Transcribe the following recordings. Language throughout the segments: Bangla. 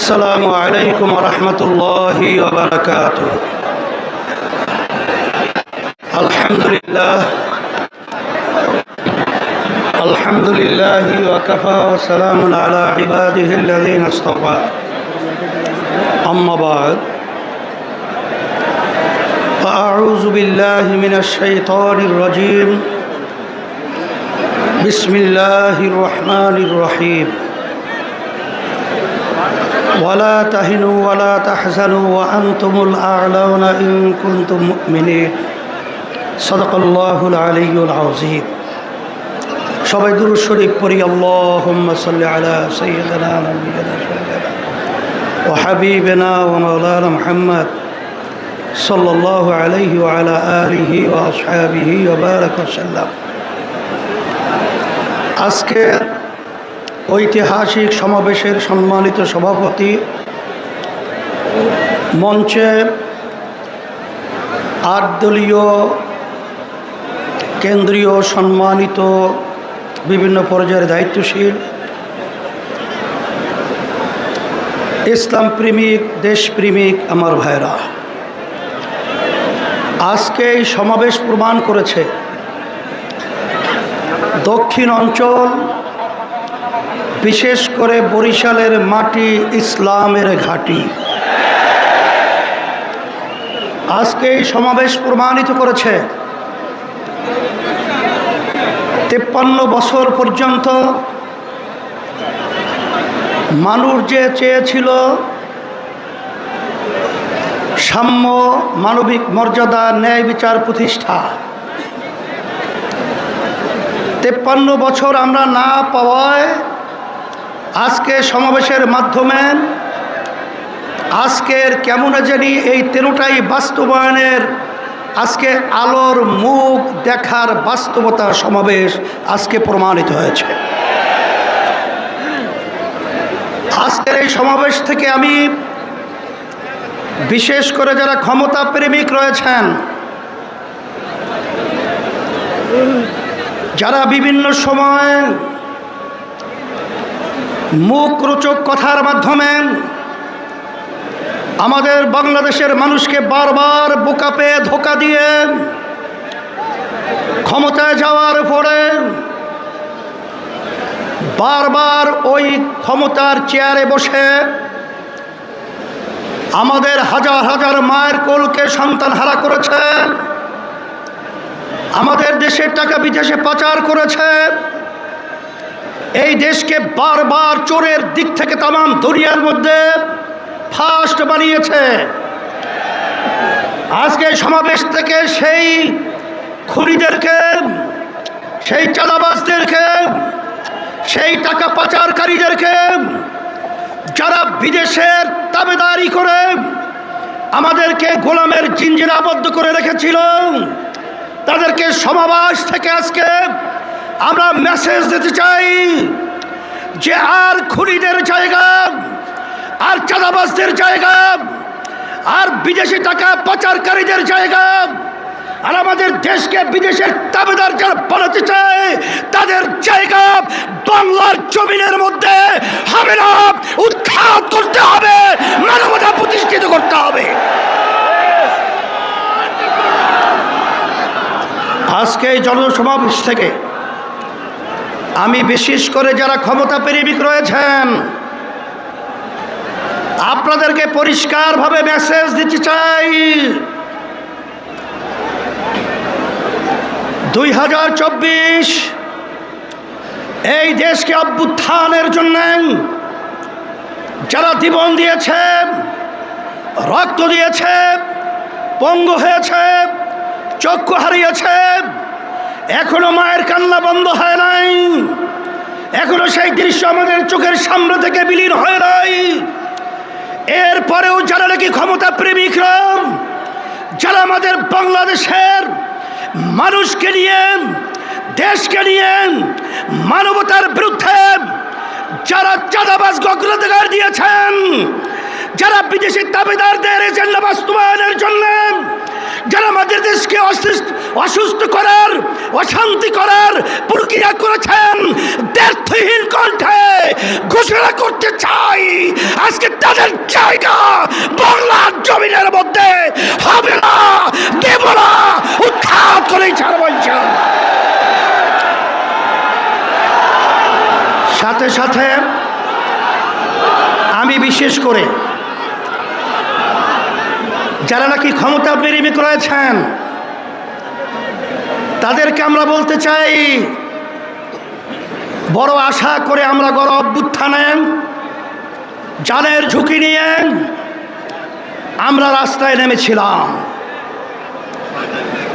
السلام عليكم ورحمة الله وبركاته. الحمد لله وكفى وسلام على عباده الذين اصطفى. أما بعد فأعوذ بالله من الشيطان الرجيم. بسم الله الرحمن الرحيم. ولا تهنوا ولا تحزنوا وأنتم الأعلون إن كنتم مؤمنين. صدق الله العلي العظيم. সবাই দুরূদ শরীফ পড়ি। আল্লাহুম্মা সাল্লি আলা সাইয়্যিদিনা নাবিয়িনা ওয়া হাবিবিনা ওয়া মাওলানা মুহাম্মদ সাল্লাল্লাহু আলাইহি ওয়া আলা আলিহি ওয়া আসহাবিহি ওয়া বারাকা ওয়াসাল্লাম। আজকে ঐতিহাসিক সমাবেশের সম্মানিত সভাপতি, মঞ্চে ৮ দলীয় কেন্দ্রীয় সম্মানিত বিভিন্ন পর্যায়ের দায়িত্বশীল, ইসলাম প্রেমিক, দেশপ্রেমিক আমার ভাইরা, আজকে এই সমাবেশ প্রমাণ করেছে দক্ষিণ অঞ্চল, বিশেষ করে বরিশালের মাটি ইসলামের ঘাঁটি। আজকে এই সমাবেশ প্রমাণিত করেছে 53 বছর পর্যন্ত মানুষ যে চেয়েছিল সাম্য, মানবিক মর্যাদা, ন্যায় বিচার প্রতিষ্ঠা, 53 বছর আমরা না পাওয়ায় আজকে সমাবেশের মাধ্যমে আজকের কেমন জানি এই 13টাই বাস্তবায়নের আজকে আলোর মুখ দেখার বাস্তবতা সমাবেশ আজকে প্রমাণিত হয়েছে। আজকের এই সমাবেশ থেকে আমি বিশেষ করে যারা ক্ষমতা প্রেমিক রয়েছেন, যারা বিভিন্ন সময় মুখরোচক কথার মাধ্যমে আমাদের বাংলাদেশের মানুষকে বারবার বোকা পেয়ে ধোঁকা দিয়ে ক্ষমতায় যাওয়ার পরে বারবার ওই ক্ষমতার চেয়ারে বসে আমাদের হাজার হাজার মায়ের কোলকে সন্তান হারা করেছে, আমাদের দেশের টাকা বিদেশে পাচার করেছে, এই দেশকে বারবার চোরের দিক থেকে তামাম দুনিয়ার মধ্যে ফার্স্ট বানিয়েছে। আজকে সমাবেশ থেকে সেই খুনিদেরকে, সেই চাঁদাবাজদেরকে, সেই টাকা পাচারকারীদেরকে, যারা বিদেশের তাবেদারি করে আমাদেরকে গোলামের জিঞ্জিরে আবদ্ধ করে রেখেছিল, তাদেরকে সমাবেশ থেকে আজকে আমরা মেসেজ দিতে চাই যে আর খুনিদের জায়গা, আর চাঁদাবাজদের জায়গা, আর বিদেশি টাকা পাচারকারীদের জায়গা, আর আমাদের দেশকে বিদেশের তাবেদার যারা বানাতে চায় তাদের জায়গা বাংলার জমিনের মধ্যে হবে না। উৎখাত করতে হবে, মানবতা প্রতিষ্ঠিত করতে হবে। আজকে এই জনসমাবেশ থেকে আমি বিশেষ করে যারা ক্ষমতা প্রেমিক রয়েছেন আপনাদেরকে পরিষ্কারভাবে মেসেজ দিতে চাই, 2024 এই দেশকে অভ্যুত্থানের জন্য যারা জীবন দিয়েছে, রক্ত দিয়েছে, পঙ্গু হয়েছে, চক্ষু হারিয়েছে, এখনো মায়ের কান্না বন্ধ হয় নাই, এখনো সেই দৃশ্য আমাদের চোখের সামনে থেকে বিলীন হয় নাই, এরপরেও যারা নাকি ক্ষমতা প্রেমিকরা, যারা আমাদের বাংলাদেশের মানুষকে নিয়ে, দেশকে নিয়ে মানবতার বিরুদ্ধে যারা চাঁদাবাজ অগ্রাধিকার দিয়েছেন, যারা বিদেশি দাবিদারদের এজেন্ডা বাস্তবায়নের জন্য যারা আমাদের দেশকে অসুস্থ করার, অশান্তি করার প্রক্রিয়া করেছেন, দ্ব্যর্থহীন কণ্ঠে ঘোষণা করতে চাই আজকে তাদের জায়গা বাংলার জমিনের মধ্যে হবে না, দেব না, উৎখাত করেই ছাড়ব ইনশাআল্লাহ। সাথে সাথে আমি বিশেষ করে যারা নাকি ক্ষমতা প্রেমিক রয়েছেন তাদেরকে আমরা বলতে চাই, বড় আশা করে আমরা গণ অভ্যুত্থানে জানের ঝুঁকি নিয়ে আমরা রাস্তায় নেমেছিলাম,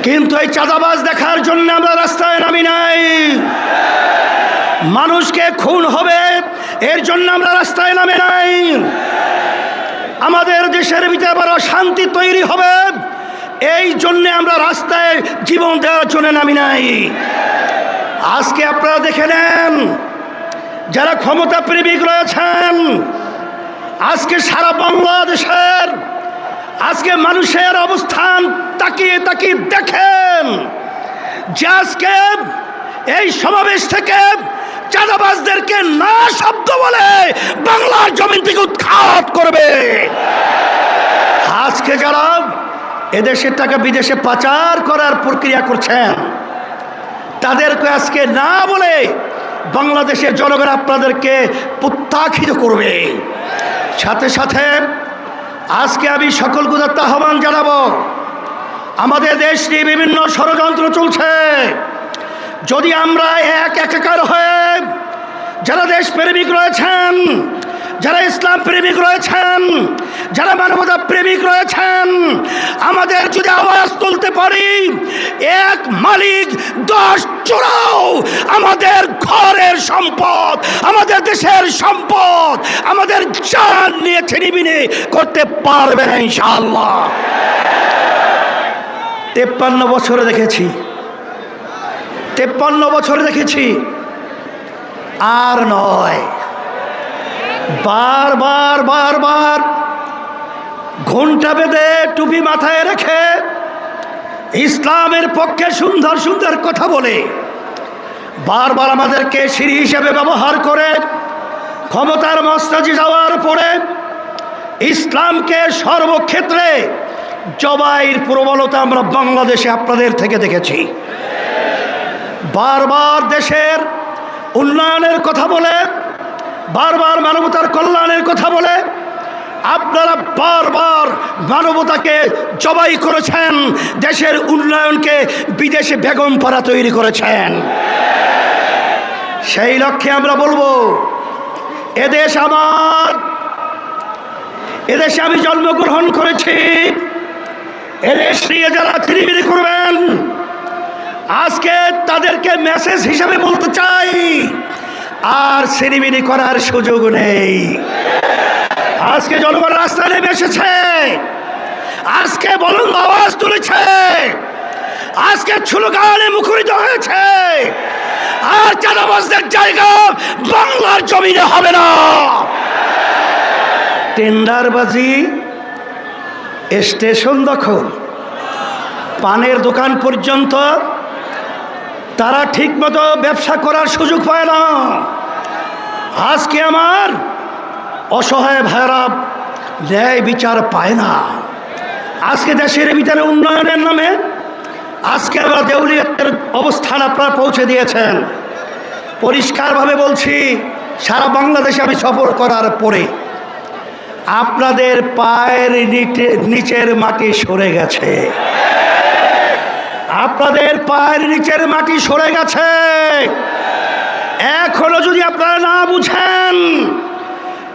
কিন্তু এই চাঁদাবাজ দেখার জন্য আমরা রাস্তায় নামি নাই। মানুষকে খুন হবে এর জন্য আমরা রাস্তায় নামে নাই। আমাদের দেশের ভিতরে বড় শান্তি তৈরি হবে এই জন্য আমরা রাস্তায় জীবন দেওয়ার জন্য নামি নাই। আজকে আপনারা দেখে নেন, যারা ক্ষমতা প্রেমিক রয়েছেন, আজকে সারা বাংলাদেশের আজকে মানুষের অবস্থান তাকিয়ে তাকিয়ে দেখেন যে আজকে এই সমাবেশ থেকে চাঁদাবাজদেরকে না শব্দ বলে বাংলার জমিন থেকে উৎখাত করবে। আজকে যারা এদেশের টাকা বিদেশে পাচার করার প্রক্রিয়া করছেন তাদেরকে আজকে না বলে বাংলাদেশের জনগণ আপনাদেরকে প্রত্যাখ্যাত করবে। সাথে সাথে আজকে আমি সকল গুদার্থ আহ্বান জানাবো, আমাদের দেশ নিয়ে বিভিন্ন ষড়যন্ত্র চলছে। যদি আমরা একাকার হয়ে যারা দেশ প্রেমিক রয়েছেন, যারা ইসলাম প্রেমিক রয়েছেন, যারা মানবতা প্রেমিক রয়েছেন, আমাদের যদি আওয়াজ তুলতে পারি, এক মালিক 10 চোরাও আমাদের ঘরের সম্পদ, আমাদের দেশের সম্পদ, আমাদের জান নিয়ে ছিনিমিনি করতে পারবে না ইনশাআল্লাহ। 53 বছরে দেখেছি, 53 বছরে দেখেছি, আর নয়। বারবার বারবার ঘণ্টা বেঁধে টুপি মাথায় রেখে ইসলামের পক্ষে সুন্দর সুন্দর কথা বলে বারবার আমাদেরকে সিঁড়ি হিসেবে ব্যবহার করে ক্ষমতার মসনদে যাওয়ার পরে ইসলামকে সর্বক্ষেত্রে জবাইয়ের প্রবণতা আমরা বাংলাদেশে আপনাদের থেকে দেখেছি। বারবার দেশের উন্নয়নের কথা বলে, বারবার মানবতার কল্যাণের কথা বলে আপনারা বারবার মানবতাকে জবাই করেছেন, দেশের উন্নয়নকে বিদেশে বেগম পাড়া তৈরি করেছেন। সেই লক্ষ্যে আমরা বলবো, এদেশ আমার, এদেশে আমি জন্মগ্রহণ করেছি, এদেশ নিয়ে যারা ছিনিমিনি করবেন আজকে তাদেরকে মেসেজ হিসাবে বলতে চাই, আর ছিনিমিনি করার সুযোগ নেই। আজকে জনগণ রাস্তায় নেমে এসেছে, আজকে বুলন্দ আওয়াজ তুলেছে, আজকে স্লোগানে মুখরিত হয়েছে, আর চাঁদাবাজদের জায়গা বাংলার জমিনে হবে না। টেন্ডারবাজি, স্টেশন দখল, পানের দোকান পর্যন্ত তারা ঠিকমতো ব্যবসা করার সুযোগ পায় না। আজকে আমার অসহায় ভাইরা ন্যায় বিচার পায় না। আজকে দেশের ভিতরে উন্নয়নের নামে আজকে আমরা দেউলিয়াতের অবস্থান আপনারা পৌঁছে দিয়েছেন। পরিষ্কারভাবে বলছি, সারা বাংলাদেশে আমি সফর করার পরে আপনাদের পায়ের নিচের মাটি সরে গেছে, আপনাদের পায়ের নিচের মাটি সরে গেছে। এখনো যদি আপনারা না বুঝেন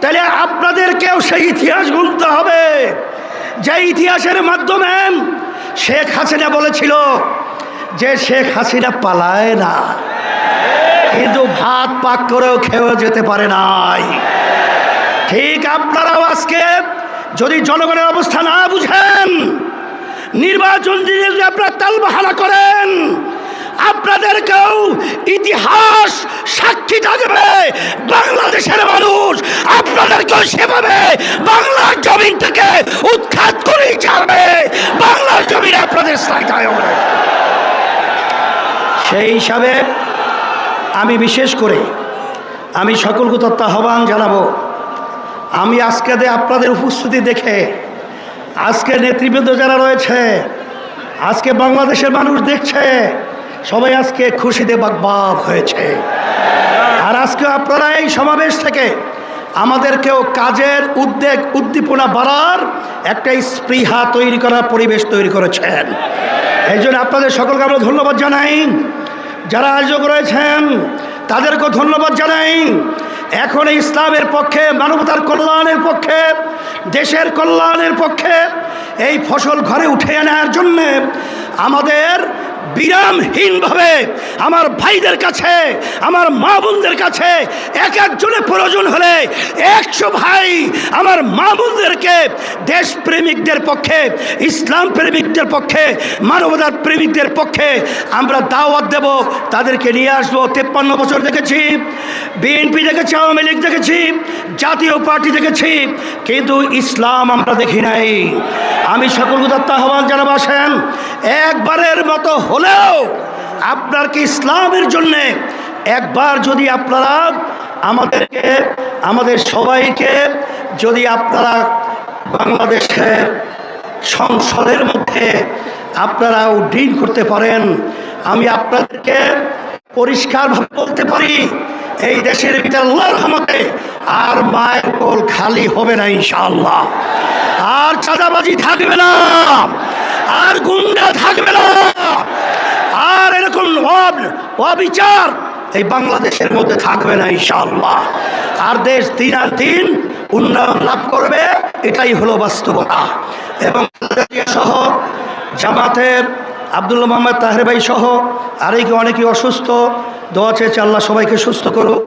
তাহলে আপনাদেরকেও সেই ইতিহাস গুনতে হবে, যে ইতিহাসের মাধ্যমে শেখ হাসিনা বলেছিল যে শেখ হাসিনা পালায় না, কিন্তু ভাত পাক করেও খেয়েও যেতে পারে নাই। ঠিক আপনারাও আজকে যদি জনগণের অবস্থা না বুঝেন, নির্বাচন দিয়ে যদি আপনারা তালবাহানা করেন, আপনাদেরকেও ইতিহাস সাক্ষী থাকবে। বাংলাদেশের মানুষ আপনাদেরকেও সেভাবে বাংলার জমিন থেকে উৎখাত করেই ছাড়বে। বাংলার জমিন আপনাদের সেই হিসাবে আমি বিশেষ করে আমি সকলকে তত্ত্ব আহ্বান জানাবো। আমি আজকে আপনাদের উপস্থিতি দেখে, আজকে নেতৃবৃন্দ যারা রয়েছে, আজকে বাংলাদেশের মানুষ দেখছে, সবাই আজকে খুশিতে বাগবাগ হয়েছে। আর আজকে আপনারা এই সমাবেশ থেকে আমাদেরকেও কাজের উদ্বেগ উদ্দীপনা বাড়ার একটা স্পৃহা তৈরি করার পরিবেশ তৈরি করেছেন। এই জন্য আপনাদের সকলকে আমরা ধন্যবাদ জানাই। যারা আয়োজক রয়েছেন তাদেরকেও ধন্যবাদ জানাই। এখন ইসলামের পক্ষে, মানবতার কল্যাণের পক্ষে, দেশের কল্যাণের পক্ষে এই ফসল ঘরে উঠে আনার জন্যে আমাদের বিরামহীনভাবে আমার ভাইদের কাছে, আমার মা বোনদের কাছে এক একজনের প্রয়োজন হলে 100 ভাই আমার মা বোনদেরকে দেশপ্রেমিকদের পক্ষে, ইসলাম প্রেমিকদের পক্ষে, মানবতার প্রেমিকদের পক্ষে আমরা দাওয়াত দেব, তাদেরকে নিয়ে আসবো। 53 বছর দেখেছি, বিএনপি দেখেছি, আওয়ামী লীগ দেখেছি, জাতীয় পার্টি দেখেছি, কিন্তু ইসলাম আমরা দেখি নাই। আমি সকল উদাত্ত আহ্বান জানাবো, আসেন একবারের মতো হলেও আপনার কি ইসলামের জন্যে একবার যদি আপনারা আমাদেরকে, আমাদের সবাইকে যদি আপনারা বাংলাদেশের সংসদের মধ্যে আপনারা উড্ডীন করতে পারেন, আমি আপনাদেরকে পরিষ্কারভাবে বলতে পারি এই দেশের ভিতরে আল্লাহর রহমতে আর মায়ের কোল খালি হবে না ইনশাআল্লাহ। আর চাঁদাবাজি থাকবে না, আর গুন্ডা থাকবে না, আর এরকম অবিচার এই বাংলাদেশের মধ্যে থাকবে না ইনশাআল্লাহ। আর দেশ দিন আর দিন উন্নয়ন লাভ করবে, এটাই হলো বাস্তবতা। এবং সহ জামাতের আব্দুল্লাহ মোহাম্মদ তাহের ভাই সহ আরেকে অনেকেই অসুস্থ, দোয়া চেয়েছে আল্লাহ সবাইকে সুস্থ করুক।